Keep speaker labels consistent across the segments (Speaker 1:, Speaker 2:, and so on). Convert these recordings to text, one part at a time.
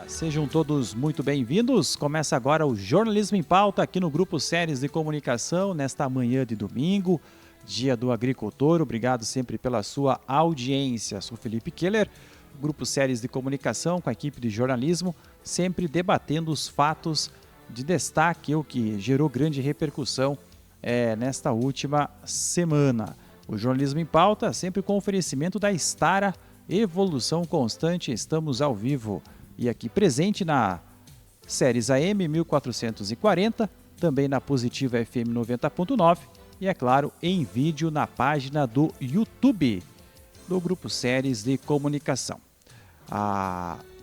Speaker 1: Sejam todos muito bem-vindos. Começa agora o Jornalismo em Pauta aqui no Grupo Séries de Comunicação, nesta manhã de domingo, Dia do Agricultor. Obrigado sempre pela sua audiência. Sou Felipe Keller, Grupo Séries de Comunicação com a equipe de jornalismo, sempre debatendo os fatos de destaque, o que gerou grande repercussão nesta última semana. O Jornalismo em Pauta sempre com oferecimento da Stara, evolução constante. Estamos ao vivo e aqui presente na Séries AM 1440, também na Positiva FM 90.9 e, é claro, em vídeo na página do YouTube do Grupo Séries de Comunicação.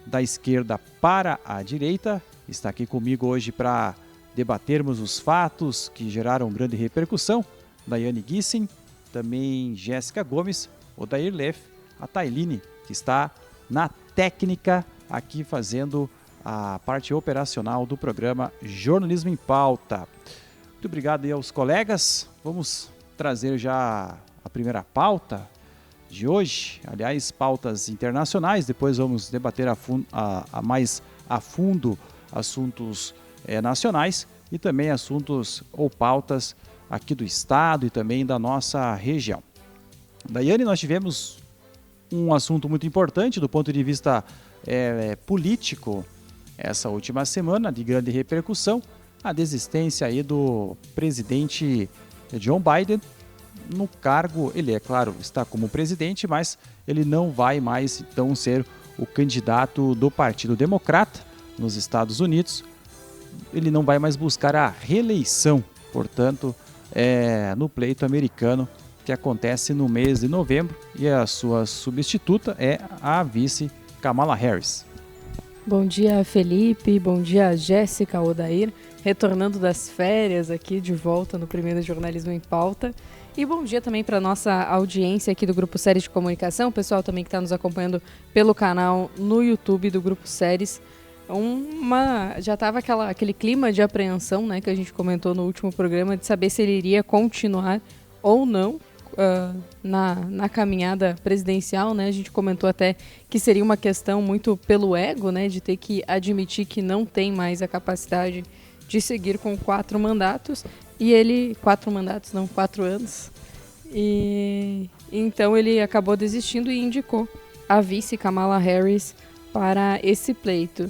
Speaker 1: Da esquerda para a direita, está aqui comigo hoje para debatermos os fatos que geraram grande repercussão. Daiane Gissen, também Jéssica Gomes, Odair Leff, a Tailine, que está na técnica aqui fazendo a parte operacional do programa Jornalismo em Pauta. Muito obrigado aí aos colegas. Vamos trazer já a primeira pauta de hoje. Aliás, pautas internacionais. Depois vamos debater mais a fundo assuntos nacionais e também assuntos ou pautas aqui do estado e também da nossa região. Daiane, nós tivemos um assunto muito importante do ponto de vista político essa última semana, de grande repercussão, a desistência aí do presidente Joe Biden no cargo. Ele, é claro, está como presidente, mas ele não vai mais então ser o candidato do Partido Democrata nos Estados Unidos. Ele não vai mais buscar a reeleição, portanto, no pleito americano que acontece no mês de novembro, e a sua substituta é a vice Kamala Harris.
Speaker 2: Bom dia, Felipe, bom dia, Jéssica, Odair, retornando das férias aqui de volta no primeiro Jornalismo em Pauta. E bom dia também para a nossa audiência aqui do Grupo Séries de Comunicação, o pessoal também que está nos acompanhando pelo canal no YouTube do Grupo Séries. Já estava aquele clima de apreensão, né, que a gente comentou no último programa, de saber se ele iria continuar ou não na caminhada presidencial, né? A gente comentou até que seria uma questão muito pelo ego, né, de ter que admitir que não tem mais a capacidade de seguir com 4 mandatos. E ele... 4 mandatos, não, 4 anos. E então ele acabou desistindo e indicou a vice Kamala Harris para esse pleito.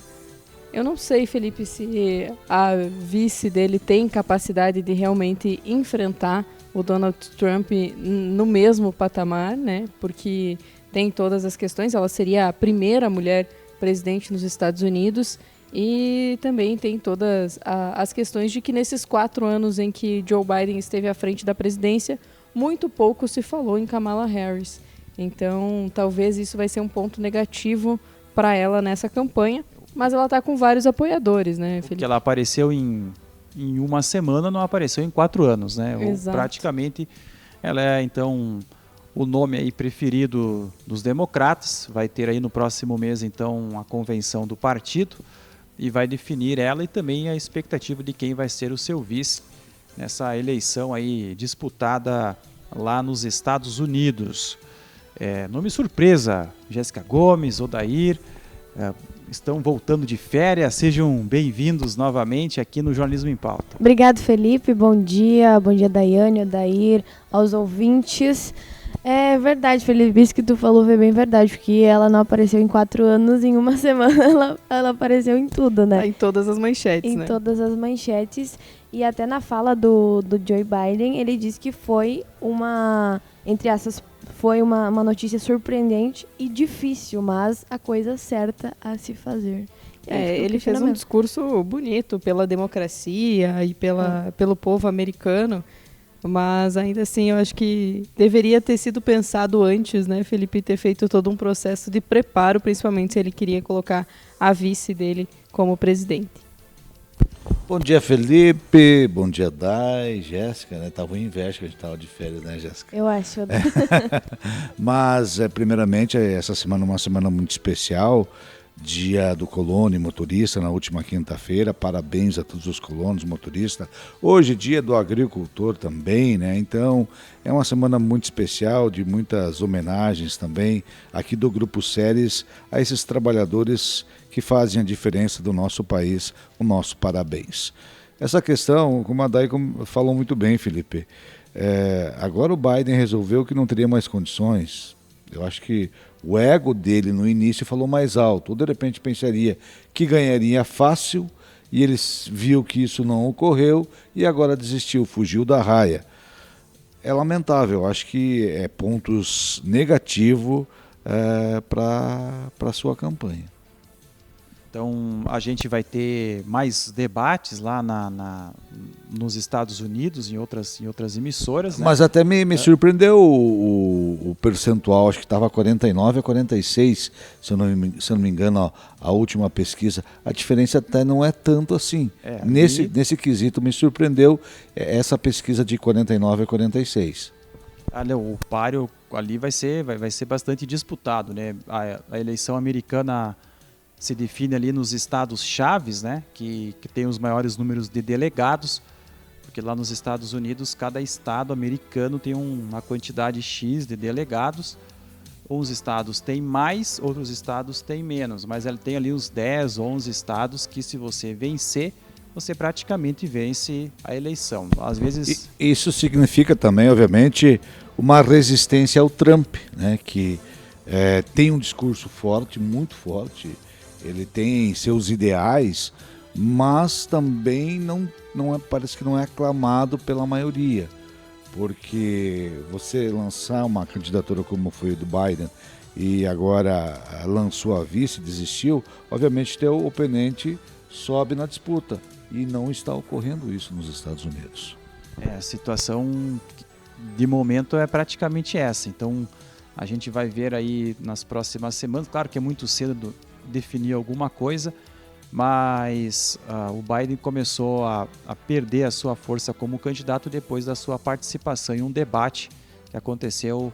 Speaker 2: Eu não sei, Felipe, se a vice dele tem capacidade de realmente enfrentar o Donald Trump no mesmo patamar, né? Porque tem todas as questões. Ela seria a primeira mulher presidente nos Estados Unidos e também tem todas as questões de que nesses 4 anos em que Joe Biden esteve à frente da presidência, muito pouco se falou em Kamala Harris. Então, talvez isso vai ser um ponto negativo para ela nessa campanha. Mas ela está com vários apoiadores, né, Felipe? Porque
Speaker 1: ela apareceu em uma semana, não apareceu em 4 anos, né? Praticamente ela é, então, o nome aí preferido dos democratas. Vai ter aí no próximo mês, então, a convenção do partido e vai definir ela e também a expectativa de quem vai ser o seu vice nessa eleição aí disputada lá nos Estados Unidos. Nome surpresa, Jéssica Gomes, Odair, estão voltando de férias. Sejam bem-vindos novamente aqui no Jornalismo em Pauta.
Speaker 3: Obrigado, Felipe. Bom dia Daiane, Odair, aos ouvintes. É verdade, Felipe, isso que tu falou foi bem verdade, porque ela não apareceu em 4 anos, em uma semana ela apareceu em tudo, né?
Speaker 2: Em todas as manchetes, né?
Speaker 3: Em todas as manchetes, e até na fala do Joe Biden, ele disse que foi entre essas, foi uma notícia surpreendente e difícil, mas a coisa certa a se fazer.
Speaker 2: Ele fez um discurso bonito pela democracia e pelo povo americano, mas ainda assim eu acho que deveria ter sido pensado antes, né, Felipe, ter feito todo um processo de preparo, principalmente se ele queria colocar a vice dele como presidente.
Speaker 4: Bom dia, Felipe. Bom dia, Dai, Jéssica, né? Tava em inveja que a gente tava de férias, né, Jéssica?
Speaker 3: Eu acho.
Speaker 4: Mas, primeiramente, essa semana é uma semana muito especial. Dia do colono e motorista na última quinta-feira, parabéns a todos os colonos, motoristas. Hoje, dia do agricultor também, né? Então, é uma semana muito especial, de muitas homenagens também aqui do Grupo Ceres a esses trabalhadores que fazem a diferença do nosso país. O nosso parabéns. Essa questão, como a Day falou muito bem, Felipe, agora o Biden resolveu que não teria mais condições. Eu acho que o ego dele no início falou mais alto, ou de repente pensaria que ganharia fácil, e ele viu que isso não ocorreu e agora desistiu, fugiu da raia. É lamentável, acho que é pontos negativos para a sua campanha.
Speaker 1: Então, a gente vai ter mais debates lá nos Estados Unidos, em outras emissoras. Né?
Speaker 4: Mas até me surpreendeu o percentual, acho que estava 49 a 46, se eu não me engano, a última pesquisa. A diferença até não é tanto assim. Nesse quesito me surpreendeu essa pesquisa de 49 a 46.
Speaker 1: O páreo ali vai ser bastante disputado, né? A eleição americana se define ali nos estados chaves, né, que tem os maiores números de delegados, porque lá nos Estados Unidos cada estado americano tem uma quantidade X de delegados. Uns estados têm mais, outros estados têm menos, mas ele tem ali uns 10, 11 estados que, se você vencer, você praticamente vence a eleição. Às vezes...
Speaker 4: Isso significa também, obviamente, uma resistência ao Trump, né, que tem um discurso forte, muito forte. Ele tem seus ideais, mas também parece que não é aclamado pela maioria, porque você lançar uma candidatura como foi o do Biden e agora lançou a vice, desistiu, obviamente teu oponente sobe na disputa, e não está ocorrendo isso nos Estados Unidos.
Speaker 1: A situação de momento é praticamente essa. Então a gente vai ver aí nas próximas semanas, claro que é muito cedo definir alguma coisa, mas o Biden começou a perder a sua força como candidato depois da sua participação em um debate que aconteceu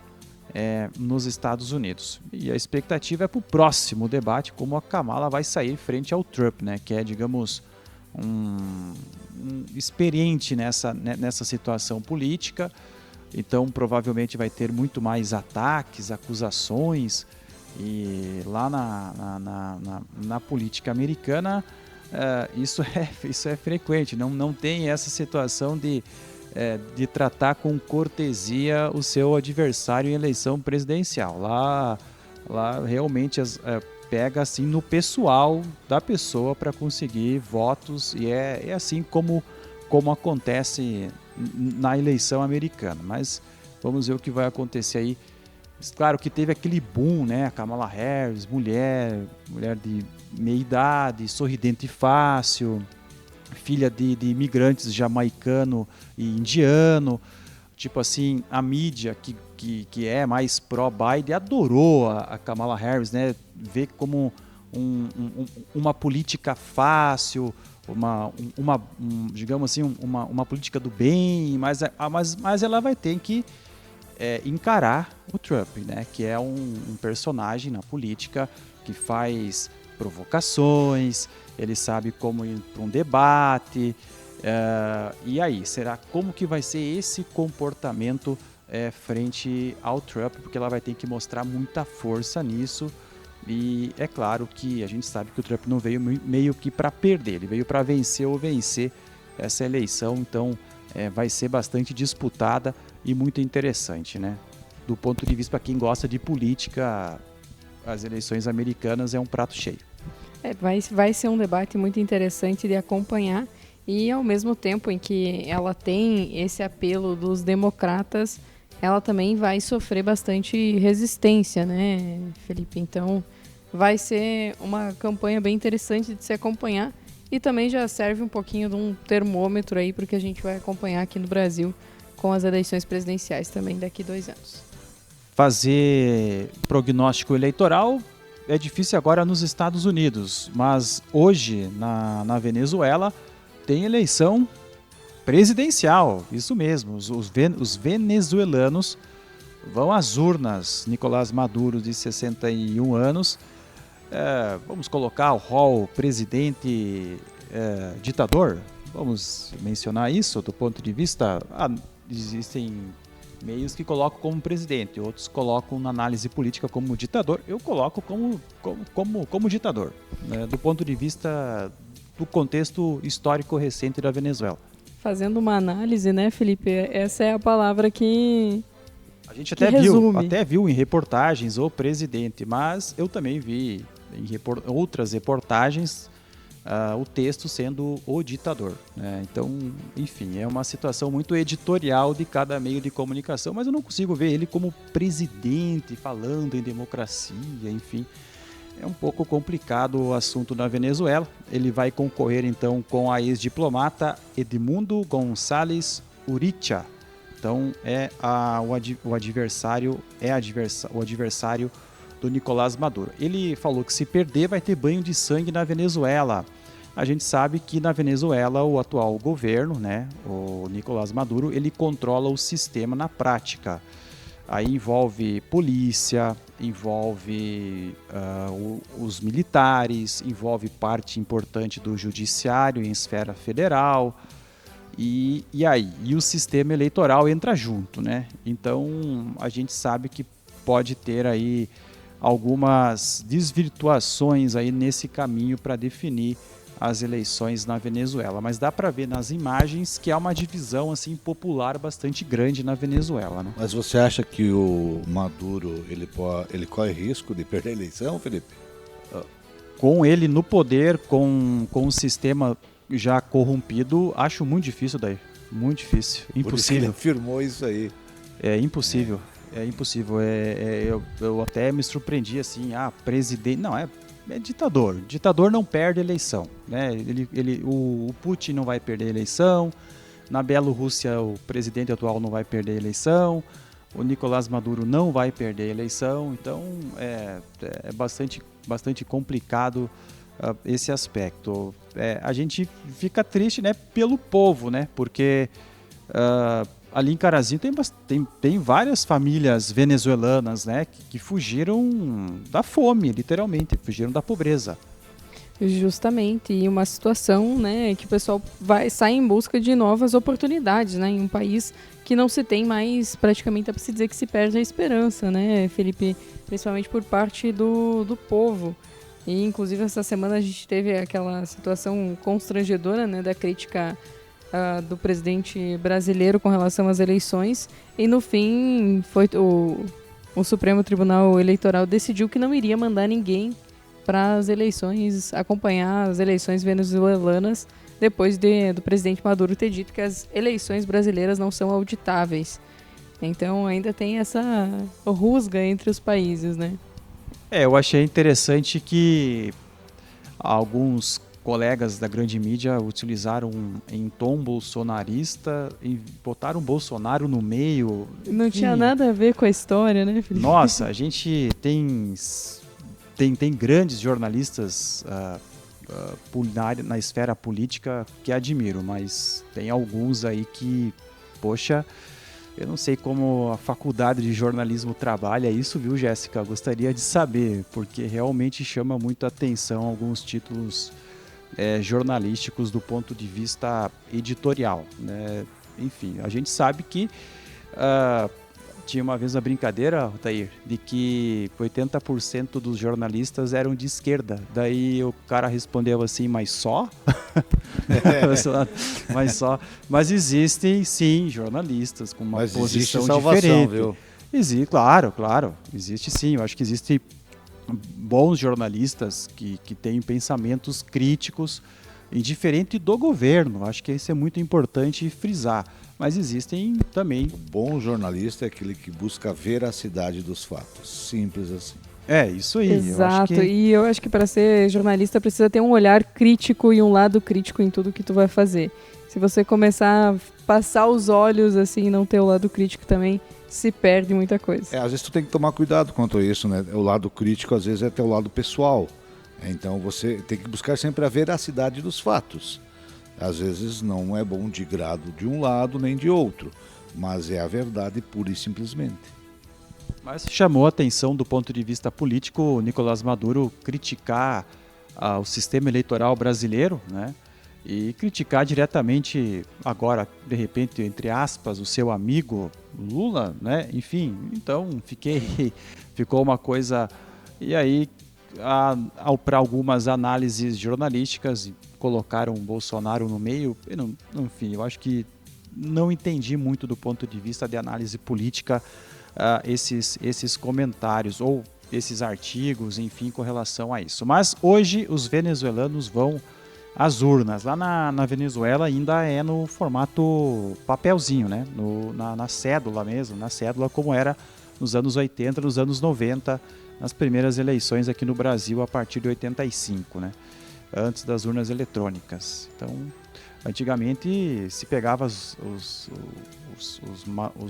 Speaker 1: nos Estados Unidos. E a expectativa é para o próximo debate, como a Kamala vai sair frente ao Trump, né, que é, digamos, um experiente nessa situação política. Então provavelmente vai ter muito mais ataques, acusações. E lá na política americana isso é frequente, não tem essa situação de tratar com cortesia o seu adversário em eleição presidencial. Lá realmente pega assim no pessoal da pessoa para conseguir votos, e é assim como acontece na eleição americana. Mas vamos ver o que vai acontecer aí. Claro que teve aquele boom, né? A Kamala Harris, mulher de meia idade, sorridente fácil, filha de imigrantes jamaicano e indiano. Tipo assim, a mídia que é mais pró-Biden adorou a Kamala Harris, né? Vê como uma política fácil, digamos assim, uma política do bem, mas ela vai ter que encarar o Trump, né, que é um personagem na política que faz provocações, ele sabe como ir para um debate, e aí, como que vai ser esse comportamento frente ao Trump, porque ela vai ter que mostrar muita força nisso. E é claro que a gente sabe que o Trump não veio meio que para perder, ele veio para vencer essa eleição, então vai ser bastante disputada e muito interessante, né? Do ponto de vista para quem gosta de política, as eleições americanas é um prato cheio.
Speaker 2: Vai ser um debate muito interessante de acompanhar, e ao mesmo tempo em que ela tem esse apelo dos democratas, ela também vai sofrer bastante resistência, né, Felipe? Então vai ser uma campanha bem interessante de se acompanhar, e também já serve um pouquinho de um termômetro aí porque a gente vai acompanhar aqui no Brasil com as eleições presidenciais também daqui 2 anos.
Speaker 1: Fazer prognóstico eleitoral é difícil agora nos Estados Unidos, mas hoje na Venezuela tem eleição presidencial, isso mesmo, os venezuelanos vão às urnas. Nicolás Maduro, de 61 anos, vamos colocar o rol presidente ditador? Vamos mencionar isso do ponto de vista... existem meios que colocam como presidente, outros colocam na análise política como ditador. Eu coloco como ditador, né, do ponto de vista do contexto histórico recente da Venezuela.
Speaker 2: Fazendo uma análise, né, Felipe? Essa é a palavra que
Speaker 1: a gente
Speaker 2: até
Speaker 1: viu em reportagens o presidente, mas eu também vi em outras reportagens o texto sendo o ditador, né? Então, enfim, é uma situação muito editorial de cada meio de comunicação, mas eu não consigo ver ele como presidente falando em democracia, enfim. É um pouco complicado o assunto na Venezuela. Ele vai concorrer então com a ex-diplomata Edmundo González Uricha. Então o adversário do Nicolás Maduro. Ele falou que se perder vai ter banho de sangue na Venezuela. A gente sabe que na Venezuela o atual governo, né, o Nicolás Maduro, ele controla o sistema na prática. Aí envolve polícia, envolve os militares, envolve parte importante do judiciário em esfera federal. E o sistema eleitoral entra junto, né? Então a gente sabe que pode ter aí algumas desvirtuações aí nesse caminho para definir as eleições na Venezuela, mas dá para ver nas imagens que há uma divisão assim popular bastante grande na Venezuela, né?
Speaker 4: Mas você acha que o Maduro ele corre risco de perder a eleição, Felipe?
Speaker 1: Com ele no poder, com o sistema já corrompido, acho muito difícil daí, muito difícil, impossível.
Speaker 4: Ele afirmou isso aí.
Speaker 1: É impossível, é impossível. Eu até me surpreendi assim, presidente, não é ditador. Ditador não perde eleição, né? O Putin não vai perder eleição. Na Bielorrússia, o presidente atual não vai perder eleição. O Nicolás Maduro não vai perder eleição. Então, é bastante complicado esse aspecto. A gente fica triste, né, pelo povo, né? Porque ali em Carazinho tem várias famílias venezuelanas, né, que fugiram da fome, literalmente, fugiram da pobreza.
Speaker 2: Justamente, e uma situação, né, que o pessoal sai em busca de novas oportunidades, né, em um país que não se tem mais, praticamente, é para se dizer que se perde a esperança, né, Felipe, principalmente por parte do povo. E, inclusive, essa semana a gente teve aquela situação constrangedora, né, da crítica do presidente brasileiro com relação às eleições, e no fim foi o Supremo Tribunal Eleitoral decidiu que não iria mandar ninguém para as eleições, acompanhar as eleições venezuelanas, depois do presidente Maduro ter dito que as eleições brasileiras não são auditáveis. Então ainda tem essa rusga entre os países, né?
Speaker 1: Eu achei interessante que alguns colegas da grande mídia utilizaram em tom bolsonarista e botaram Bolsonaro no meio.
Speaker 2: Não tinha nada a ver com a história, né, Felipe?
Speaker 1: Nossa, a gente tem grandes jornalistas na esfera política que admiro, mas tem alguns aí que, poxa, eu não sei como a faculdade de jornalismo trabalha isso, viu, Jéssica? Gostaria de saber, porque realmente chama muito a atenção alguns títulos jornalísticos do ponto de vista editorial, né? Enfim, a gente sabe que tinha uma vez uma brincadeira, Altair, de que 80% dos jornalistas eram de esquerda. Daí o cara respondeu assim, mas só? Mas só. Mas existem, sim, jornalistas com uma posição diferente. Viu? Existe, claro. Existe sim. Eu acho que existem bons jornalistas que têm pensamentos críticos, indiferente do governo. Acho que isso é muito importante frisar. Mas existem também...
Speaker 4: O bom jornalista é aquele que busca a veracidade dos fatos. Simples assim.
Speaker 1: É, isso aí.
Speaker 2: Exato. E eu acho que para ser jornalista precisa ter um olhar crítico e um lado crítico em tudo que tu vai fazer. Se você começar a passar os olhos assim e não ter o lado crítico também, se perde muita coisa.
Speaker 4: Às vezes tu tem que tomar cuidado quanto a isso, né? O lado crítico às vezes é até o lado pessoal. Então você tem que buscar sempre a veracidade dos fatos. Às vezes não é bom de grado de um lado nem de outro, mas é a verdade pura e simplesmente.
Speaker 1: Mas chamou a atenção do ponto de vista político o Nicolás Maduro criticar o sistema eleitoral brasileiro, né? E criticar diretamente agora, de repente, entre aspas, o seu amigo Lula, né? Enfim, então ficou uma coisa... E aí, para algumas análises jornalísticas, colocaram o Bolsonaro no meio. Enfim, eu acho que não entendi muito do ponto de vista de análise política esses comentários ou esses artigos, enfim, com relação a isso. Mas hoje os venezuelanos vão às urnas. Lá na Venezuela ainda é no formato papelzinho, né? Na cédula mesmo, na cédula como era nos anos 80, nos anos 90, nas primeiras eleições aqui no Brasil a partir de 85, né? Antes das urnas eletrônicas. Então, antigamente se pegava os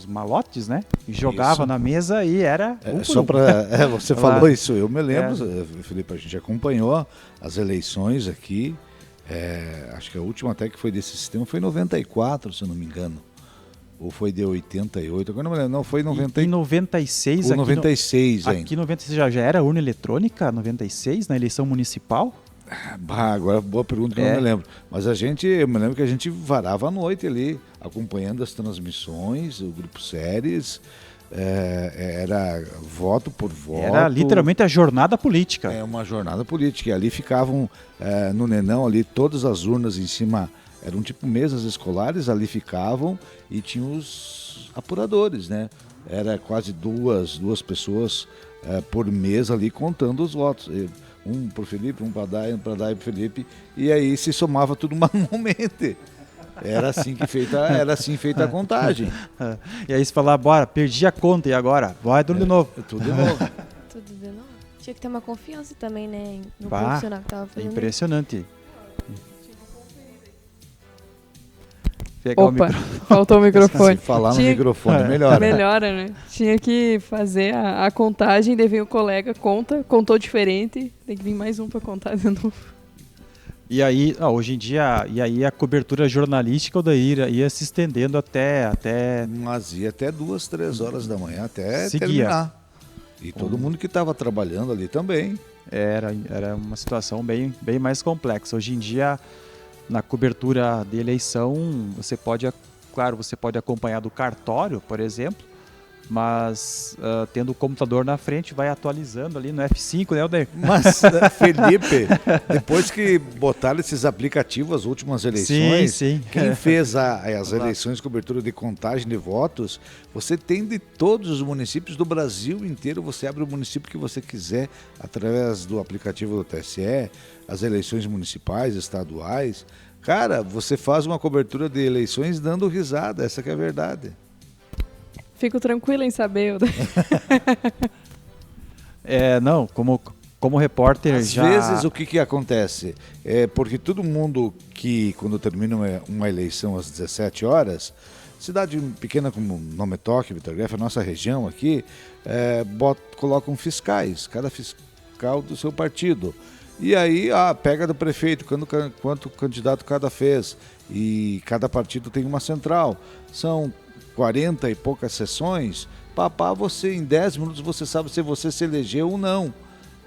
Speaker 1: malotes, né? E jogava na mesa e era...
Speaker 4: Só para você falou isso, eu me lembro, Felipe, a gente acompanhou as eleições aqui, acho que a última até que foi desse sistema foi em 94, se eu não me engano. Ou foi de 88, agora não me lembro, não, foi em
Speaker 1: 96.
Speaker 4: Ou 96 ainda.
Speaker 1: Aqui em 96 já era urna eletrônica, 96, na eleição municipal?
Speaker 4: Agora boa pergunta que eu não me lembro. Mas eu me lembro que a gente varava a noite ali, acompanhando as transmissões, o Grupo Séries, era voto por voto.
Speaker 1: Era literalmente a jornada política.
Speaker 4: Uma jornada política. E ali ficavam, no Nenão, ali todas as urnas em cima, eram tipo mesas escolares, ali ficavam e tinha os apuradores, né? Era quase duas pessoas por mesa ali contando os votos. Um para o Felipe, um para Dai, um para Dai e para o Felipe, e aí se somava tudo manualmente. Era assim feita a contagem.
Speaker 1: E aí você falava, bora, perdi a conta e agora? Vai tudo de novo.
Speaker 4: Tudo de novo.
Speaker 3: Tudo de novo. Tinha que ter uma confiança também, né? No profissional que estava fazendo.
Speaker 1: Impressionante.
Speaker 2: Opa, faltou o microfone.
Speaker 4: Se falar no microfone, melhora.
Speaker 2: Melhora, né? Tinha que fazer a contagem, daí vem o colega, contou diferente, tem que vir mais um para contar de novo.
Speaker 1: E aí, hoje em dia, a cobertura jornalística ia se estendendo até...
Speaker 4: Mas ia até 2, 3 horas da manhã, até
Speaker 1: seguia.
Speaker 4: Terminar. E todo mundo que estava trabalhando ali também.
Speaker 1: Era uma situação bem mais complexa. Hoje em dia, na cobertura de eleição, você pode acompanhar do cartório, por exemplo, mas tendo o computador na frente, vai atualizando ali no F5, né, Alder?
Speaker 4: Mas, Felipe, depois que botaram esses aplicativos, as últimas eleições,
Speaker 1: sim.
Speaker 4: Quem fez as eleições, cobertura de contagem de votos, você tem de todos os municípios do Brasil inteiro, você abre o município que você quiser, através do aplicativo do TSE, as eleições municipais, estaduais. Cara, você faz uma cobertura de eleições dando risada, essa que é a verdade.
Speaker 2: Fico tranquila em saber.
Speaker 1: Não, como repórter
Speaker 4: Às vezes o que acontece? Porque todo mundo que, quando termina uma eleição às 17 horas, cidade pequena como Nometoc, Vitor Grefe, a nossa região aqui, colocam fiscais, cada fiscal do seu partido. E aí pega do prefeito, quanto candidato cada fez, e cada partido tem uma central. São 40 e poucas sessões, você em 10 minutos você sabe se você se elegeu ou não.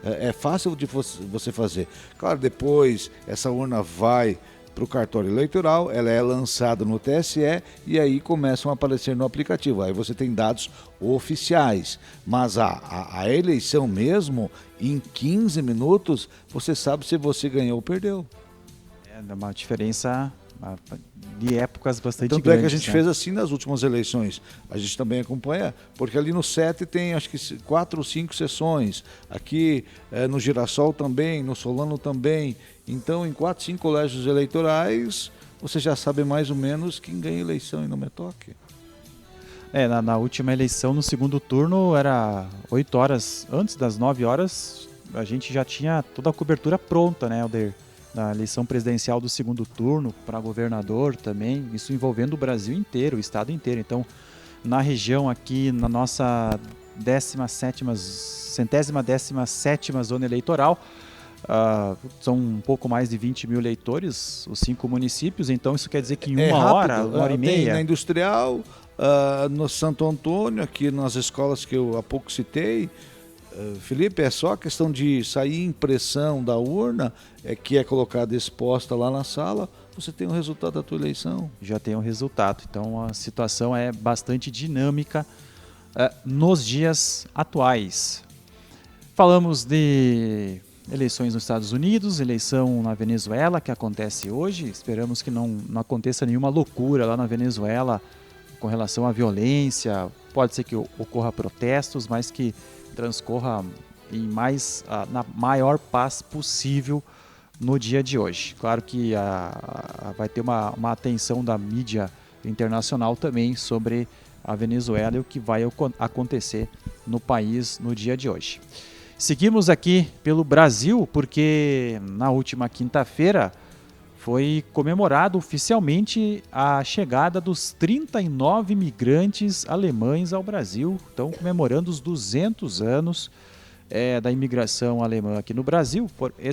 Speaker 4: É fácil de você fazer. Claro, depois essa urna vai para o cartório eleitoral, ela é lançada no TSE e aí começam a aparecer no aplicativo. Aí você tem dados oficiais. Mas a eleição mesmo, em 15 minutos, você sabe se você ganhou ou perdeu.
Speaker 1: Dá uma diferença de épocas bastante
Speaker 4: grandes.
Speaker 1: Tanto
Speaker 4: é que a gente fez assim nas últimas eleições. A gente também acompanha, porque ali no 7 tem acho que 4 ou 5 sessões. Aqui no Girassol também, no Solano também. Então, em 4, 5 colégios eleitorais, você já sabe mais ou menos quem ganha eleição em Nometoc.
Speaker 1: Na última eleição, no segundo turno, era 8 horas antes das 9 horas, a gente já tinha toda a cobertura pronta, né, Alder? Na eleição presidencial do segundo turno, para governador também, isso envolvendo o Brasil inteiro, o estado inteiro. Então, na região aqui, na nossa 17ª zona eleitoral, são um pouco mais de 20 mil eleitores, os 5 municípios, então isso quer dizer que em uma hora e meia...
Speaker 4: Tem na Industrial, No Santo Antônio, aqui nas escolas que eu há pouco citei, Felipe, é só a questão de sair impressão da urna, que é colocada exposta lá na sala, você tem o resultado da tua eleição.
Speaker 1: Já tem o resultado. Então a situação é bastante dinâmica nos dias atuais. Falamos de eleições nos Estados Unidos, eleição na Venezuela, que acontece hoje. Esperamos que não aconteça nenhuma loucura lá na Venezuela com relação à violência. Pode ser que ocorra protestos, mas que transcorra na maior paz possível no dia de hoje. Claro que vai ter uma atenção da mídia internacional também sobre a Venezuela e o que vai acontecer no país no dia de hoje. Seguimos aqui pelo Brasil, porque na última quinta-feira foi comemorado oficialmente a chegada dos 39 imigrantes alemães ao Brasil. Estão comemorando os 200 anos da imigração alemã aqui no Brasil.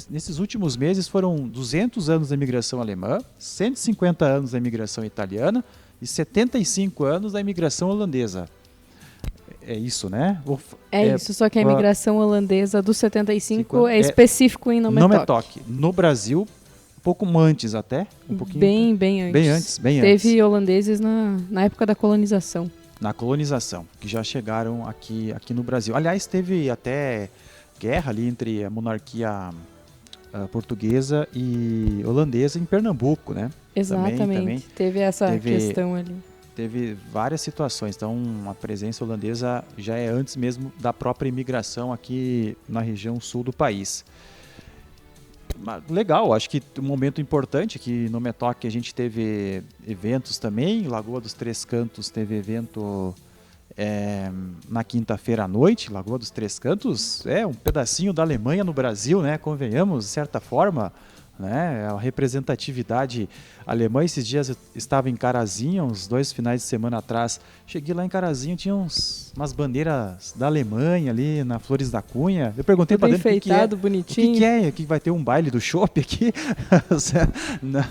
Speaker 1: Nesses últimos meses foram 200 anos da imigração alemã, 150 anos da imigração italiana e 75 anos da imigração holandesa. É isso, né?
Speaker 2: Isso, só que a imigração holandesa do 75 é específico em Nome Toque.
Speaker 1: No Brasil, um pouco antes até. Um pouquinho
Speaker 2: bem antes.
Speaker 1: Bem antes.
Speaker 2: Teve holandeses na época da colonização.
Speaker 1: Na colonização, que já chegaram aqui no Brasil. Aliás, teve até guerra ali entre a monarquia portuguesa e holandesa em Pernambuco, né?
Speaker 2: Exatamente, também teve essa questão ali.
Speaker 1: Teve várias situações, então a presença holandesa já é antes mesmo da própria imigração aqui na região sul do país. Legal, acho que um momento importante aqui no Metoque a gente teve eventos também, Lagoa dos Três Cantos teve evento na quinta-feira à noite. Lagoa dos Três Cantos é um pedacinho da Alemanha no Brasil, né? Convenhamos, de certa forma, né? A representatividade alemã. Esses dias eu estava em Carazinho, uns 2 finais de semana atrás. Cheguei lá em Carazinho, tinha umas bandeiras da Alemanha ali na Flores da Cunha. Eu perguntei para dentro
Speaker 2: bonitinho.
Speaker 1: O que é? Que vai ter um baile do chopp aqui?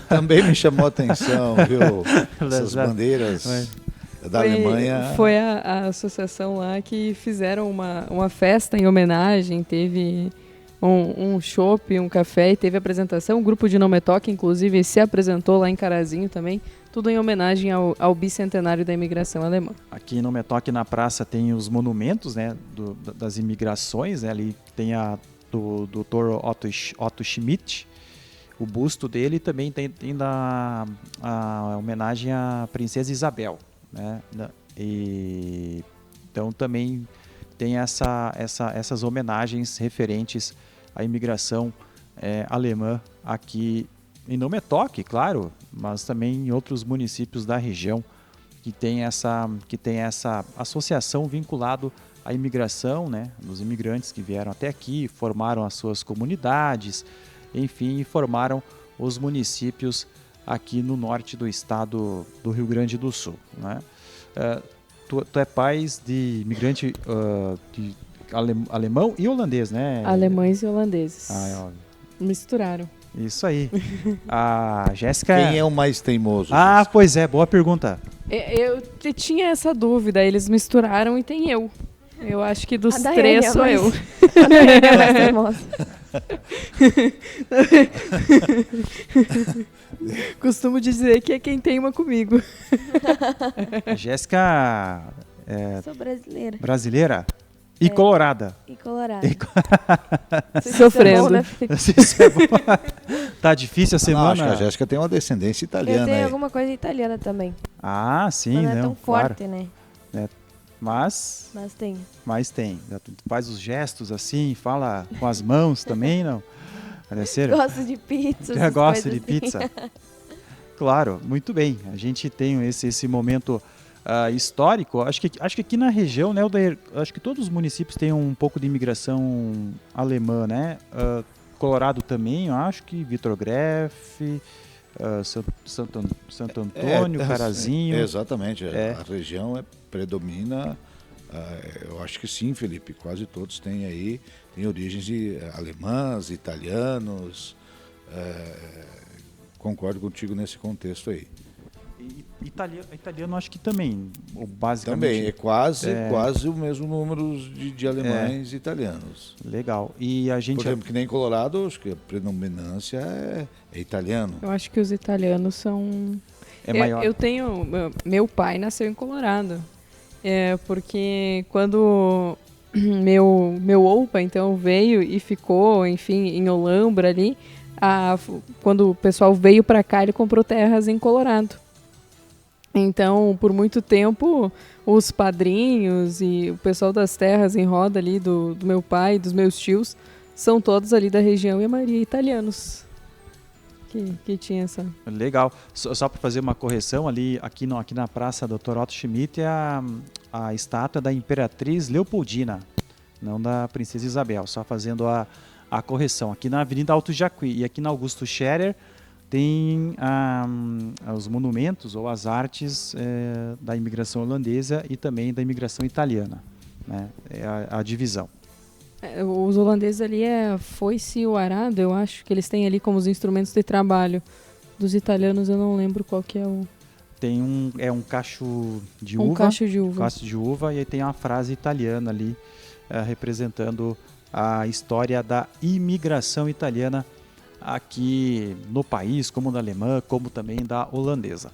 Speaker 4: Também me chamou a atenção, viu? Essas bandeiras da Alemanha.
Speaker 2: Foi a associação lá que fizeram uma festa em homenagem, teve um chopp, um café e teve apresentação. O grupo de Nome Toque, inclusive, se apresentou lá em Carazinho também, tudo em homenagem ao bicentenário da imigração alemã.
Speaker 1: Aqui em Nome Toque, na praça, tem os monumentos, né, das imigrações, né, ali tem do Dr. Otto Schmidt, o busto dele, também tem a homenagem à Princesa Isabel, né, então também tem essas homenagens referentes à imigração alemã aqui em Nome Toque, claro, mas também em outros municípios da região que tem essa associação vinculado à imigração, né, dos imigrantes que vieram até aqui, formaram as suas comunidades, enfim, formaram os municípios aqui no norte do estado do Rio Grande do Sul, né? Tu é pai de imigrante de alemão e holandês, né?
Speaker 2: Alemães e holandeses. Misturaram.
Speaker 1: Isso aí. A Jéssica...
Speaker 4: Quem é o mais teimoso?
Speaker 1: Jéssica? Pois é, boa pergunta.
Speaker 2: Eu tinha essa dúvida, eles misturaram e tem eu. Eu acho que dos três sou eu.
Speaker 3: A Daiane é mais teimosa.
Speaker 2: Costumo dizer que é quem teima comigo.
Speaker 1: A Jéssica
Speaker 3: Sou brasileira.
Speaker 1: Brasileira? E colorada.
Speaker 3: E colorada.
Speaker 2: Sofrendo.
Speaker 1: Isso é bom. Tá difícil a semana?
Speaker 4: Acho que a Jéssica tem uma descendência italiana.
Speaker 3: Eu tenho alguma coisa italiana também.
Speaker 1: Ah, sim.
Speaker 3: Não é tão forte,
Speaker 1: claro,
Speaker 3: né?
Speaker 1: Mas tem. Mas tem. Tu faz os gestos assim, fala com as mãos também, não?
Speaker 3: Gosto de pizza.
Speaker 1: Já gosto de pizza. Claro, muito bem. A gente tem esse momento histórico. Acho que aqui na região, né, acho que todos os municípios têm um pouco de imigração alemã, né? Colorado também, eu acho que Vitor Greff, Santo Antônio, Carazinho.
Speaker 4: Exatamente. A região predomina. Eu acho que sim, Felipe. Quase todos têm aí. Tem origens alemãs, italianos. Concordo contigo nesse contexto aí.
Speaker 1: Italiano acho que também, basicamente.
Speaker 4: Também, é quase o mesmo número de alemães e italianos.
Speaker 1: Legal. E a gente...
Speaker 4: Por exemplo, que nem em Colorado, acho que a predominância é italiano.
Speaker 2: Eu acho que os italianos são...
Speaker 1: maior.
Speaker 2: Eu tenho... Meu pai nasceu em Colorado. Porque quando meu opa, então, veio e ficou, enfim, em Olambra ali, quando o pessoal veio para cá, ele comprou terras em Colorado. Então, por muito tempo, os padrinhos e o pessoal das terras em roda ali do meu pai, dos meus tios, são todos ali da região e a maioria italianos que tinha essa...
Speaker 1: Legal. Só para fazer uma correção, aqui na Praça Dr. Otto Schmidt é a estátua da Imperatriz Leopoldina, não da Princesa Isabel, só fazendo a correção. Aqui na Avenida Alto Jacuí e aqui na Augusto Scherer tem os monumentos ou as artes da imigração holandesa e também da imigração italiana, né? É a divisão.
Speaker 2: Os holandeses ali foice e o arado, eu acho que eles têm ali como os instrumentos de trabalho. Dos italianos eu não lembro qual que é o...
Speaker 1: Tem um cacho de uva.
Speaker 2: Um cacho de uva.
Speaker 1: Cacho de uva, e aí tem uma frase italiana ali representando a história da imigração italiana aqui no país, como da alemã, como também da holandesa.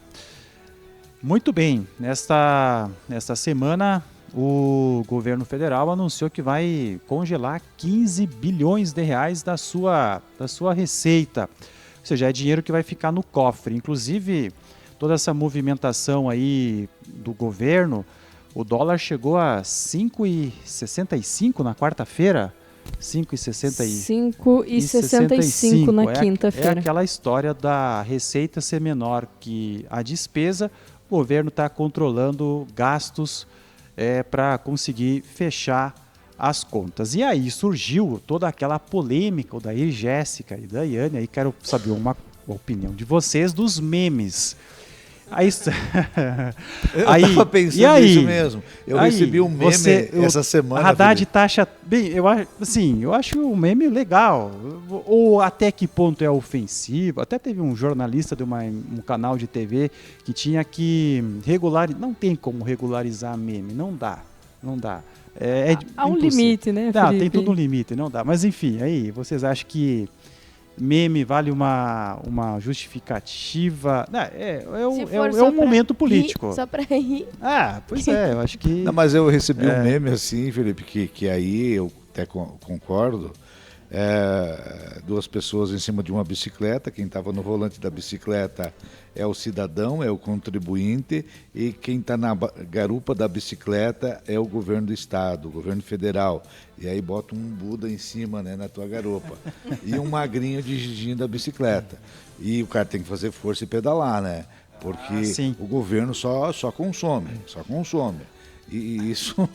Speaker 1: Muito bem, nesta semana o governo federal anunciou que vai congelar 15 bilhões de reais da sua receita, ou seja, é dinheiro que vai ficar no cofre. Inclusive, toda essa movimentação aí do governo, o dólar chegou a 5,65 na quarta-feira,
Speaker 2: 5,65 na quinta-feira.
Speaker 1: É aquela história da receita ser menor que a despesa. O governo está controlando gastos para conseguir fechar as contas. E aí surgiu toda aquela polêmica, o Daí, Jéssica e Daiane, aí quero saber uma opinião de vocês dos memes. Aí,
Speaker 4: eu estava pensando nisso mesmo. Eu recebi um meme essa semana.
Speaker 1: Haddad taxa... Bem, eu acho o meme legal. Ou até que ponto é ofensivo. Até teve um jornalista de um canal de TV que tinha que regularizar. Não tem como regularizar meme. Não dá.
Speaker 2: Há um limite, né, Felipe?
Speaker 1: Tem tudo um limite, não dá. Mas enfim, aí vocês acham que meme vale uma justificativa? É um momento político.
Speaker 3: Só para rir.
Speaker 1: Pois eu acho que...
Speaker 4: Não, mas eu recebi um meme assim, Felipe, que aí eu até concordo. Duas pessoas em cima de uma bicicleta, quem estava no volante da bicicleta é o cidadão, é o contribuinte, e quem está na garupa da bicicleta é o governo do estado, o governo federal. E aí bota um Buda em cima, né, na tua garupa. E um magrinho dirigindo a bicicleta. E o cara tem que fazer força e pedalar, né? Porque o governo só consome. E isso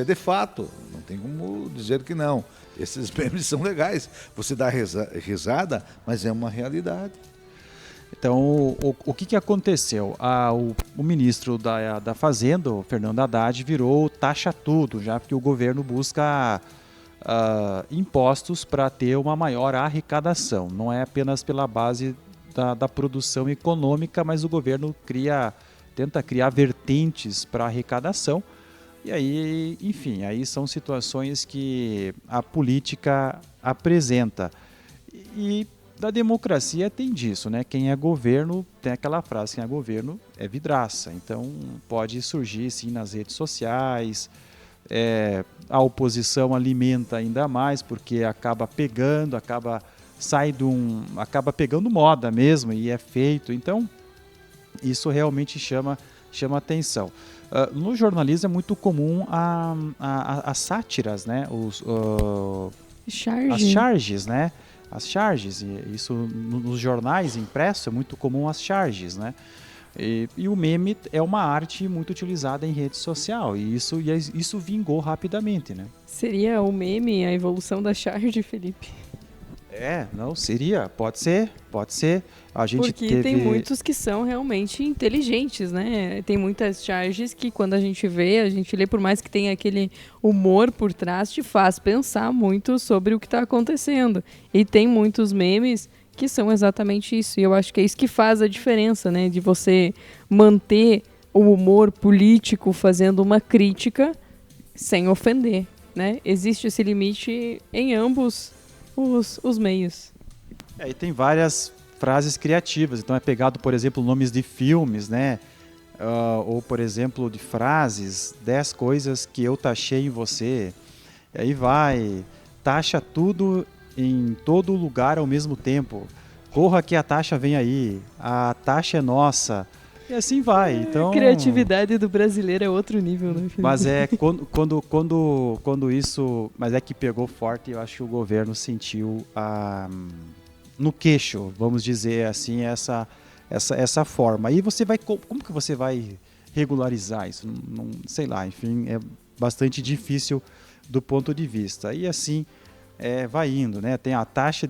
Speaker 4: é de fato, não tem como dizer que não. Esses memes são legais. Você dá risada, mas é uma realidade.
Speaker 1: Então, o que aconteceu? O ministro da Fazenda, o Fernando Haddad, virou taxa tudo, já que o governo busca impostos para ter uma maior arrecadação. Não é apenas pela base da produção econômica, mas o governo tenta criar vertentes para arrecadação. E aí, enfim, aí são situações que a política apresenta. E da democracia tem disso, né? Quem é governo, tem aquela frase, quem é governo é vidraça. Então pode surgir sim nas redes sociais, a oposição alimenta ainda mais, porque acaba pegando moda mesmo e é feito. Então isso realmente chama atenção. No jornalismo é muito comum as sátiras, né? As charges, né? As charges, e isso nos jornais impressos é muito comum as charges, né? E o meme é uma arte muito utilizada em rede social, e isso vingou rapidamente, né?
Speaker 2: Seria o meme a evolução da charge, Felipe?
Speaker 1: Não, seria, pode ser.
Speaker 2: Porque tem muitos que são realmente inteligentes, né? Tem muitas charges que quando a gente lê, por mais que tenha aquele humor por trás, te faz pensar muito sobre o que está acontecendo. E tem muitos memes que são exatamente isso. E eu acho que é isso que faz a diferença, né? De você manter o humor político fazendo uma crítica sem ofender, né? Existe esse limite em ambos os meios.
Speaker 1: E tem várias frases criativas. Então é pegado, por exemplo, nomes de filmes, né? Ou, por exemplo, de frases, 10 coisas que eu taxei em você. E aí vai, taxa tudo em todo lugar ao mesmo tempo. Corra que a taxa vem aí, a taxa é nossa. E assim vai. Então,
Speaker 2: a criatividade do brasileiro é outro nível, né, Felipe?
Speaker 1: Mas é quando isso... Mas é que pegou forte, eu acho que o governo sentiu no queixo, vamos dizer assim, essa forma. Aí você vai... Como que você vai regularizar isso? Não, sei lá, enfim, é bastante difícil do ponto de vista. E assim vai indo, né? Tem a taxa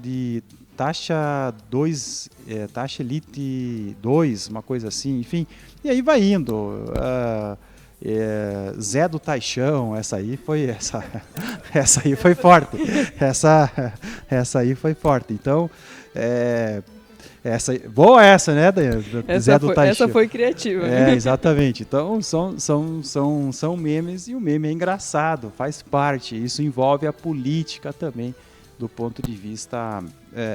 Speaker 1: Elite 2, uma coisa assim, enfim. E aí vai indo. Zé do Taixão, essa aí foi forte. Essa aí foi forte. Então, boa essa, né, Zé do Taixão.
Speaker 2: Essa foi criativa.
Speaker 1: Exatamente. Então, são memes, e o meme é engraçado, faz parte. Isso envolve a política também, do ponto de vista...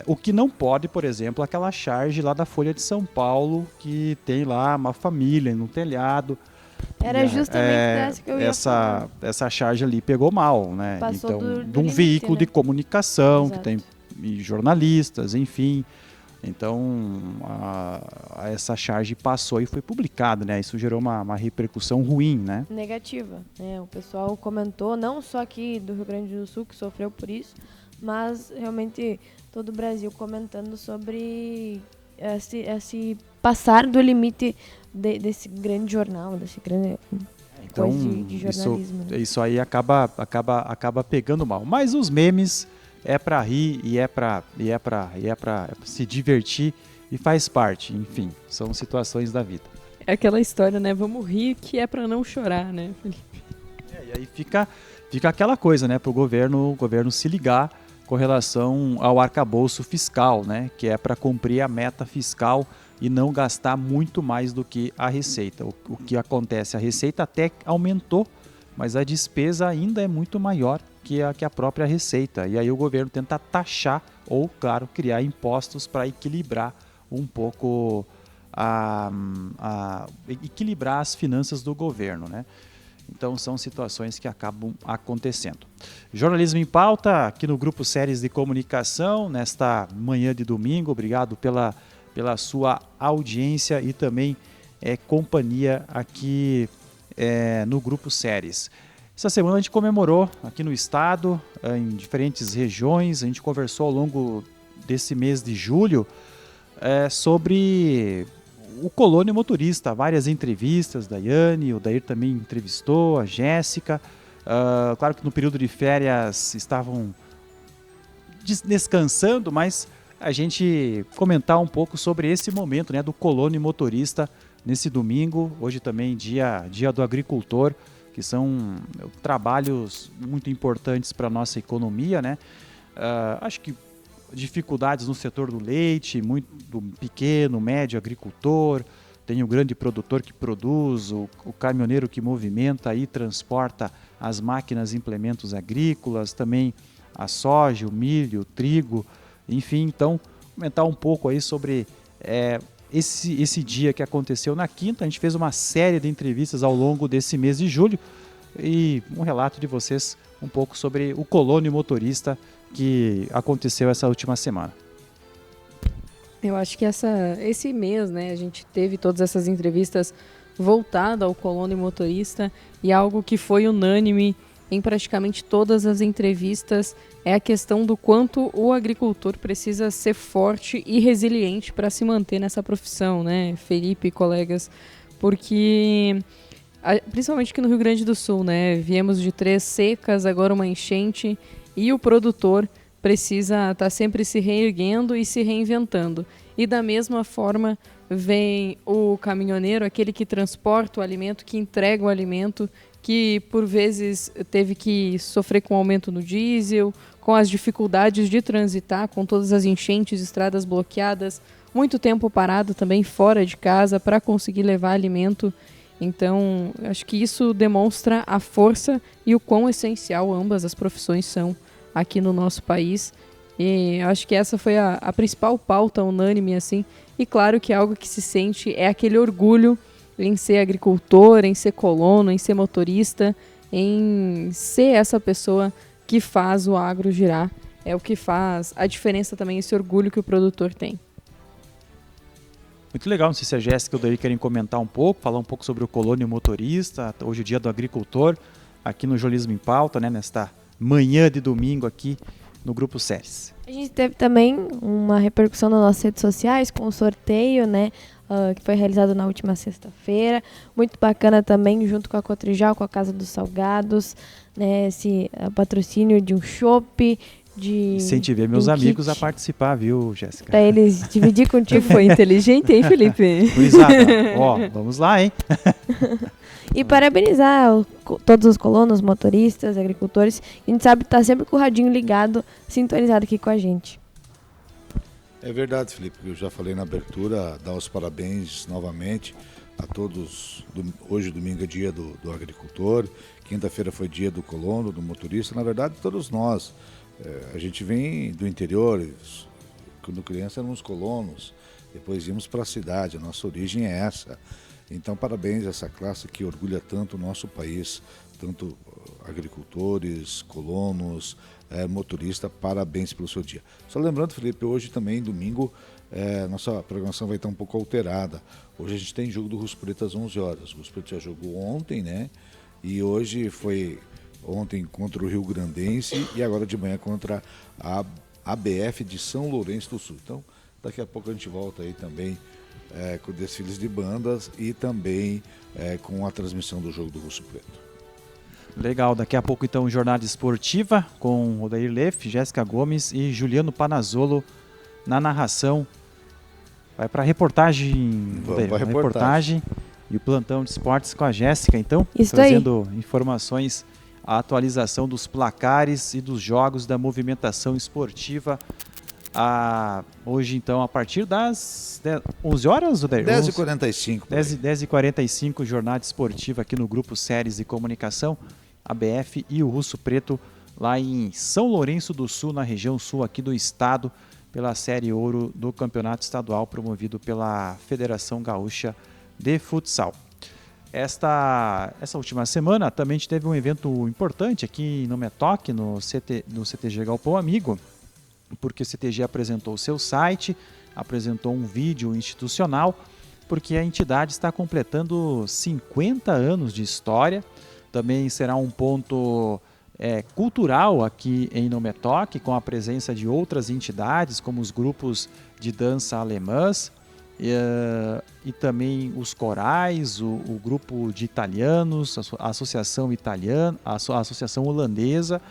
Speaker 1: o que não pode, por exemplo, aquela charge lá da Folha de São Paulo, que tem lá uma família no telhado.
Speaker 3: Era justamente dessa que eu ia falar.
Speaker 1: Essa charge ali pegou mal, né?
Speaker 3: Passou
Speaker 1: então,
Speaker 3: do
Speaker 1: de um
Speaker 3: limite,
Speaker 1: veículo
Speaker 3: né?
Speaker 1: de comunicação,
Speaker 3: Exato.
Speaker 1: que tem jornalistas, enfim. Então, essa charge passou e foi publicada, né? Isso gerou uma repercussão ruim, né?
Speaker 3: Negativa. O pessoal comentou, não só aqui do Rio Grande do Sul, que sofreu por isso, mas realmente todo o Brasil comentando sobre esse passar do limite desse grande jornal, desse grande coisa de jornalismo.
Speaker 1: Isso aí acaba pegando mal. Mas os memes é para rir e é para se divertir e faz parte. Enfim, são situações da vida.
Speaker 2: É aquela história, né? Vamos rir que é para não chorar, né, Felipe?
Speaker 1: E aí fica aquela coisa, né, para o governo se ligar com relação ao arcabouço fiscal, né, que é para cumprir a meta fiscal e não gastar muito mais do que a receita. O que acontece? A receita até aumentou, mas a despesa ainda é muito maior que a própria receita. E aí o governo tenta taxar ou, claro, criar impostos para equilibrar um pouco equilibrar as finanças do governo, né? Então são situações que acabam acontecendo. Jornalismo em Pauta, aqui no Grupo Séries de Comunicação, nesta manhã de domingo. Obrigado pela sua audiência e também companhia aqui no Grupo Séries. Essa semana a gente comemorou aqui no estado, em diferentes regiões. A gente conversou ao longo desse mês de julho sobre o Colônia Motorista, várias entrevistas da Yane, o Dair também entrevistou, a Jéssica. Claro que no período de férias estavam descansando, mas a gente comentar um pouco sobre esse momento, né, do Colônia Motorista nesse domingo, hoje também dia do agricultor, que são trabalhos muito importantes para a nossa economia, né? Acho que dificuldades no setor do leite, muito do pequeno, médio agricultor, tem o grande produtor que produz, o caminhoneiro que movimenta e transporta as máquinas e implementos agrícolas, também a soja, o milho, o trigo, enfim. Então, comentar um pouco aí sobre esse dia que aconteceu na quinta. A gente fez uma série de entrevistas ao longo desse mês de julho e um relato de vocês um pouco sobre o Colônia Motorista que aconteceu essa última semana.
Speaker 2: Eu acho que esse mês, né, a gente teve todas essas entrevistas voltadas ao Colônia Motorista, e algo que foi unânime em praticamente todas as entrevistas é a questão do quanto o agricultor precisa ser forte e resiliente para se manter nessa profissão, né, Felipe e colegas, porque principalmente aqui no Rio Grande do Sul, né, viemos de 3 secas, agora uma enchente, e o produtor precisa estar sempre se reerguendo e se reinventando. E da mesma forma vem o caminhoneiro, aquele que transporta o alimento, que entrega o alimento, que por vezes teve que sofrer com o aumento no diesel, com as dificuldades de transitar, com todas as enchentes, estradas bloqueadas, muito tempo parado também fora de casa para conseguir levar alimento. Então, acho que isso demonstra a força e o quão essencial ambas as profissões são aqui no nosso país. E acho que essa foi a principal pauta unânime, assim. E claro que algo que se sente é aquele orgulho em ser agricultor, em ser colono, em ser motorista, em ser essa pessoa que faz o agro girar. É o que faz a diferença também, esse orgulho que o produtor tem.
Speaker 1: Muito legal, não sei se a Jéssica e o Odair querem comentar um pouco, falar um pouco sobre o colônia motorista, hoje é o dia do agricultor, aqui no Jornalismo em Pauta, né, nesta manhã de domingo aqui no Grupo Séries.
Speaker 3: A gente teve também uma repercussão nas nossas redes sociais com o sorteio, né, que foi realizado na última sexta-feira. Muito bacana também, junto com a Cotrijal, com a Casa dos Salgados, né, esse patrocínio de um chopp,
Speaker 1: incentivei meus amigos a participar, viu, Jéssica?
Speaker 3: Para eles dividir contigo.
Speaker 2: Foi inteligente, hein, Felipe?
Speaker 1: Luizada, ó, vamos lá, hein?
Speaker 3: E parabenizar todos os colonos, motoristas, agricultores. A gente sabe que tá sempre com o radinho ligado, sintonizado aqui com a gente.
Speaker 4: É verdade, Felipe, eu já falei na abertura, dar os parabéns novamente a todos. Hoje, domingo, é dia do agricultor, quinta-feira foi dia do colono, do motorista, na verdade, todos nós. A gente vem do interior, quando criança éramos colonos, depois íamos para a cidade, a nossa origem é essa. Então, parabéns a essa classe que orgulha tanto o nosso país, tanto agricultores, colonos, motorista, parabéns pelo seu dia. Só lembrando, Felipe, hoje também, domingo, nossa programação vai estar um pouco alterada. Hoje a gente tem jogo do Russo Preto às 11 horas. O Russo Preto já jogou ontem, né? E hoje foi ontem contra o Rio Grandense e agora de manhã contra a ABF de São Lourenço do Sul. Então, daqui a pouco a gente volta aí também com desfiles de bandas e também com a transmissão do jogo do Russo Preto.
Speaker 1: Legal, daqui a pouco então jornada esportiva com Odair Leff, Jéssica Gomes e Juliano Panazzolo na narração. Vai para a reportagem, Odair, reportagem e o plantão de esportes com a Jéssica, então,
Speaker 3: isso
Speaker 1: trazendo
Speaker 3: aí.
Speaker 1: Informações, a atualização dos placares e dos jogos da movimentação esportiva. Hoje, então, a partir das 11 horas, Odair?
Speaker 4: 10h45.
Speaker 1: 10h45, jornada esportiva aqui no Grupo Séries e Comunicação, ABF e o Russo Preto, lá em São Lourenço do Sul, na região sul aqui do estado, pela Série Ouro do Campeonato Estadual, promovido pela Federação Gaúcha de Futsal. Essa última semana também a gente teve um evento importante aqui no Metoc, no CTG Galpão Amigo, porque o CTG apresentou o seu site, apresentou um vídeo institucional, porque a entidade está completando 50 anos de história. Também será um ponto cultural aqui em Nometoc, com a presença de outras entidades, como os grupos de dança alemãs e também os corais, o grupo de italianos, a associação italiana, a associação holandesa.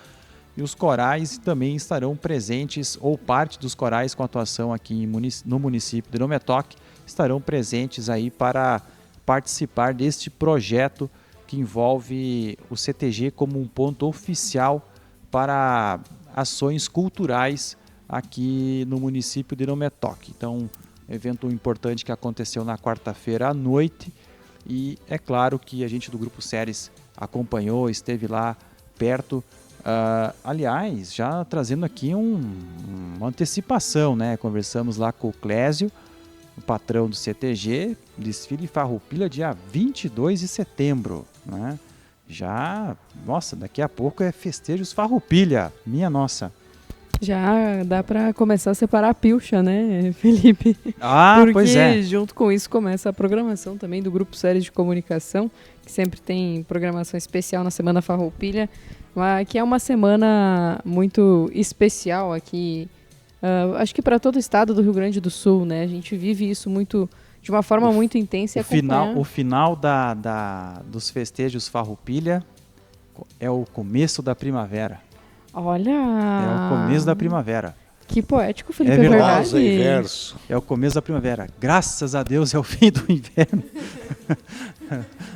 Speaker 1: E os corais também estarão presentes, ou parte dos corais com atuação aqui no município de Nometoc, estarão presentes aí para participar deste projeto que envolve o CTG como um ponto oficial para ações culturais aqui no município de Nometoc. Então, evento importante que aconteceu na quarta-feira à noite e é claro que a gente do Grupo Séries acompanhou, esteve lá perto. Aliás, já trazendo aqui uma antecipação, né? Conversamos lá com o Clésio, o patrão do CTG, desfile Farroupilha dia 22 de setembro, né? Já, nossa, daqui a pouco é festejos Farroupilha, minha nossa.
Speaker 2: Já dá para começar a separar a pilcha, né, Felipe?
Speaker 1: Porque, pois é.
Speaker 2: Junto com isso começa a programação também do Grupo Séries de Comunicação, que sempre tem programação especial na Semana Farroupilha, que é uma semana muito especial aqui, acho que para todo o estado do Rio Grande do Sul, né? A gente vive isso de uma forma muito intensa.
Speaker 1: O final dos festejos Farroupilha é o começo da primavera.
Speaker 2: Olha!
Speaker 1: É o começo da primavera.
Speaker 2: Que poético, Felipe,
Speaker 1: é
Speaker 2: verdade.
Speaker 4: Inverso.
Speaker 1: É o começo da primavera. Graças a Deus é o fim do inverno.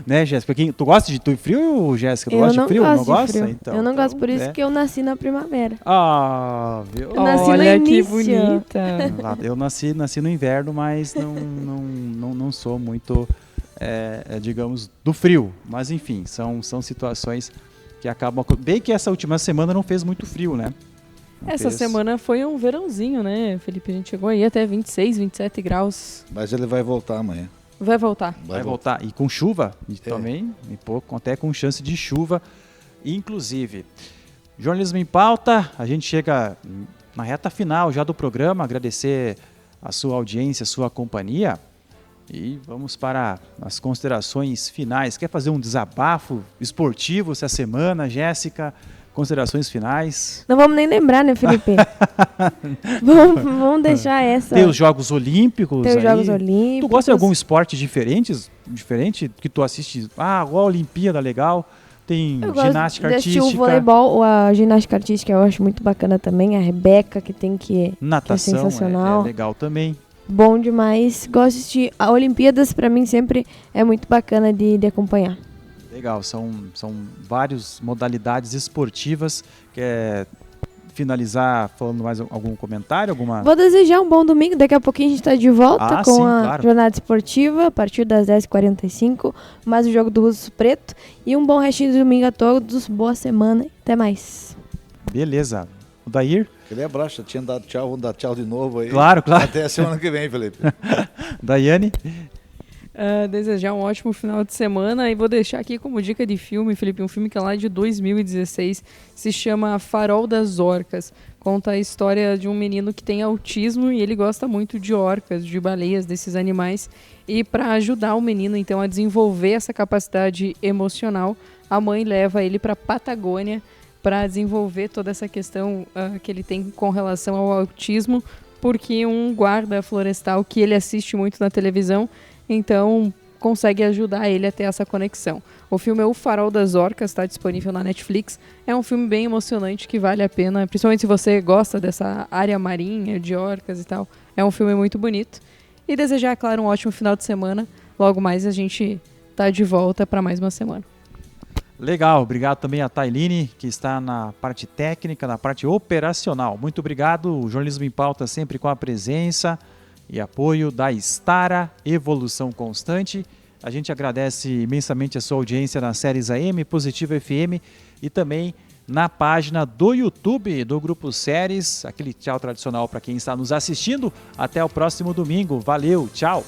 Speaker 1: Né, Jéssica? Tu gosta de frio, Jéssica? Tu gosta de frio? Não gosta?
Speaker 3: Frio.
Speaker 1: Então,
Speaker 3: eu não gosto, por isso
Speaker 1: é.
Speaker 3: que eu nasci na primavera.
Speaker 1: Ah, viu?
Speaker 3: Eu nasci no
Speaker 2: Olha que
Speaker 3: início.
Speaker 2: bonita.
Speaker 1: Eu nasci no inverno, mas não sou muito, digamos, do frio. Mas enfim, são situações que acabam... Bem que essa última semana não fez muito frio, né?
Speaker 2: Essa semana foi um verãozinho, né, Felipe? A gente chegou aí até 26, 27 graus.
Speaker 4: Mas ele vai voltar amanhã.
Speaker 2: Vai voltar.
Speaker 1: Vai voltar. E com chuva, e também, até com chance de chuva, inclusive. Jornalismo em Pauta, a gente chega na reta final já do programa, agradecer a sua audiência, a sua companhia, e vamos para as considerações finais. Quer fazer um desabafo esportivo essa semana, Jéssica? Considerações finais?
Speaker 3: Não vamos nem lembrar, né, Felipe? vamos deixar essa.
Speaker 1: Tem os Jogos Olímpicos.
Speaker 3: Tem os Jogos Olímpicos.
Speaker 1: Tu gosta de algum esporte diferente que tu assiste? Ah, a Olimpíada, legal. Tem ginástica artística.
Speaker 3: O voleibol, a ginástica artística eu acho muito bacana também. A Rebeca, que tem
Speaker 1: natação,
Speaker 3: que é sensacional.
Speaker 1: É legal também.
Speaker 3: Bom demais. Gosto de assistir. A Olimpíadas, pra mim, sempre é muito bacana de acompanhar.
Speaker 1: Legal, são várias modalidades esportivas. Quer finalizar falando mais algum comentário?
Speaker 3: Vou desejar um bom domingo. Daqui a pouquinho a gente está de volta com a jornada esportiva, a partir das 10h45, mais o jogo do Russo Preto. E um bom restinho de domingo a todos. Boa semana. Até mais.
Speaker 1: Beleza. O Dair?
Speaker 4: Aquele abraço, já tinha dado tchau, vamos dar tchau de novo aí.
Speaker 1: Claro.
Speaker 4: Até a semana que vem, Felipe.
Speaker 1: Daiane?
Speaker 2: Desejar um ótimo final de semana e vou deixar aqui como dica de filme, Felipe, um filme que é lá de 2016, se chama Farol das Orcas. Conta a história de um menino que tem autismo e ele gosta muito de orcas, de baleias, desses animais. E para ajudar o menino então a desenvolver essa capacidade emocional, a mãe leva ele para a Patagônia para desenvolver toda essa questão que ele tem com relação ao autismo, porque um guarda florestal que ele assiste muito na televisão, então consegue ajudar ele a ter essa conexão. O filme é O Farol das Orcas, está disponível na Netflix. É um filme bem emocionante que vale a pena, principalmente se você gosta dessa área marinha, de orcas e tal. É um filme muito bonito. E desejar, claro, um ótimo final de semana. Logo mais a gente está de volta para mais uma semana.
Speaker 1: Legal, obrigado também a Tailine, que está na parte técnica, na parte operacional. Muito obrigado, o Jornalismo em Pauta sempre com a presença e apoio da Stara Evolução Constante. A gente agradece imensamente a sua audiência nas séries AM, Positivo FM e também na página do YouTube do Grupo Séries. Aquele tchau tradicional para quem está nos assistindo. Até o próximo domingo. Valeu, tchau!